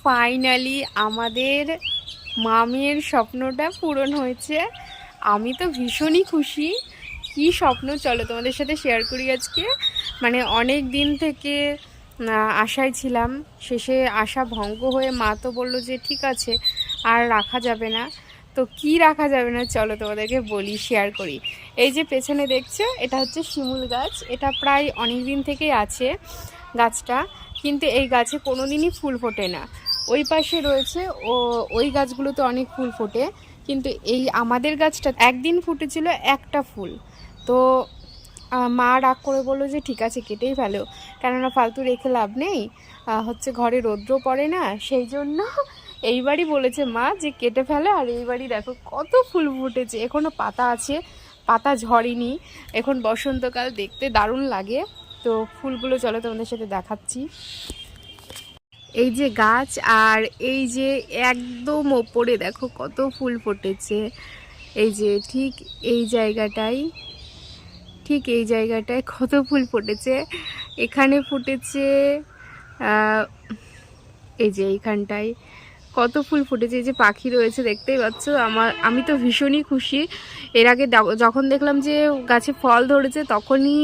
Finally আমাদের মামির স্বপ্নটা পূরণ হয়েছে। আমি তো ভীষণই খুশি। কি স্বপ্ন চলো তোমাদের সাথে শেয়ার করি আজকে। মানে অনেক দিন থেকে আশায় ছিলাম, শেষে আশা ভঙ্গ হয়ে মা তো বললো যে ঠিক আছে আর রাখা যাবে না। তো কি রাখা যাবে না চলো তোমাদেরকে বলি, শেয়ার করি। এই যে পেছনে দেখছো এটা হচ্ছে শিমুল গাছ। এটা প্রায় অনেক দিন থেকেই আছে গাছটা, কিন্তু এই গাছে কোনো দিনই ফুল ফোটে না। ওই পাশে রয়েছে ওই গাছগুলোতে অনেক ফুল ফোটে, কিন্তু এই আমাদের গাছটা একদিন ফুটেছিল একটা ফুল। তো মা রাগ করে বললো যে ঠিক আছে কেটেই ফেলো, কেননা ফালতু রেখে লাভ নেই, হচ্ছে ঘরে রৌদ্র পড়ে না, সেই জন্য এইবারই বলেছে মা যে কেটে ফেলে। আর এইবারই দেখো কত ফুল ফুটেছে, এখনও পাতা আছে, পাতা ঝরেনি। এখন বসন্তকাল, দেখতে দারুণ লাগে। তো ফুলগুলো চলো তোমাদের সাথে দেখাচ্ছি। এই যে গাছ, আর এই যে একদম ওপরে দেখো কত ফুল ফুটেছে। এই যে ঠিক এই জায়গাটায় কত ফুল ফুটেছে। এখানে ফুটেছে, এই যে এইখানটায় কত ফুল ফুটেছে। এই যে পাখি রয়েছে দেখতেই পাচ্ছ। আমি তো ভীষণই খুশি। এর আগে যখন দেখলাম যে গাছে ফল ধরেছে তখনই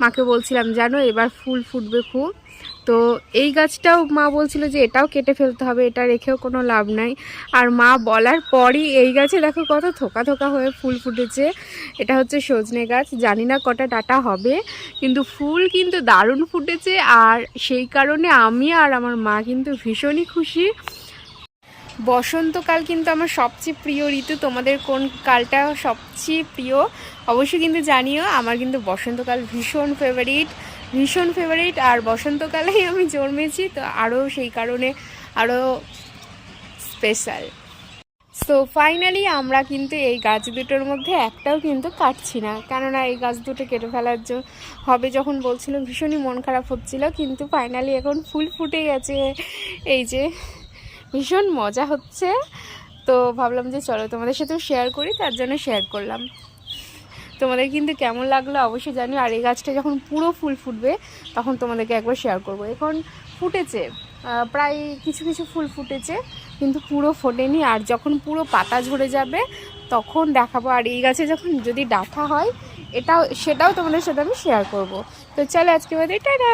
মাকে বলছিলাম জানো এবার ফুল ফুটবে খুব। তো এই গাছটাও মা বলছিল যে এটাও কেটে ফেলতে হবে, এটা রেখেও কোনো লাভ নাই। আর মা বলার পরই এই গাছে দেখো কত থোকা থোকা হয়ে ফুল ফুটেছে। এটা হচ্ছে সজনে গাছ, জানি না কটা ডাঁটা হবে, কিন্তু ফুল কিন্তু দারুণ ফুটেছে। আর সেই কারণে আমি আর আমার মা কিন্তু ভীষণই খুশি। বসন্তকাল কিন্তু আমার সবচেয়ে প্রিয় ঋতু। তোমাদের কোন কালটা সবচেয়ে প্রিয় অবশ্যই কিন্তু জানিও। আমার কিন্তু বসন্তকাল ভীষণ ফেভারিট। আর বসন্তকালেই আমি জন্মেছি, তো আরও সেই কারণে আরও স্পেশাল। সো ফাইনালি আমরা কিন্তু এই গাছ দুটোর মধ্যে একটাও কিন্তু কাটছি না, কেননা এই গাছ দুটো কেটে ফেলার হবে যখন বলছিল ভীষণই মন খারাপ হচ্ছিল। কিন্তু ফাইনালি এখন ফুল ফুটে গেছে। এই যে ভীষণ মজা হচ্ছে। তো ভাবলাম যে চলো তোমাদের সাথেও শেয়ার করি, তার জন্য শেয়ার করলাম। তোমাদের কিন্তু কেমন লাগলো অবশ্যই জানিও। আর এই গাছটা যখন পুরো ফুল ফুটবে তখন তোমাদেরকে একবার শেয়ার করব। এখন ফুটেছে, প্রায় কিছু কিছু ফুল ফুটেছে, কিন্তু পুরো ফোটেনি। আর যখন পুরো পাতা ঝরে যাবে তখন দেখাবো। আর এই গাছে যখন যদি ডাঁটা হয় সেটাও তোমাদের সাথে আমি শেয়ার করব। তো চলো আজকে বাদে টাটা।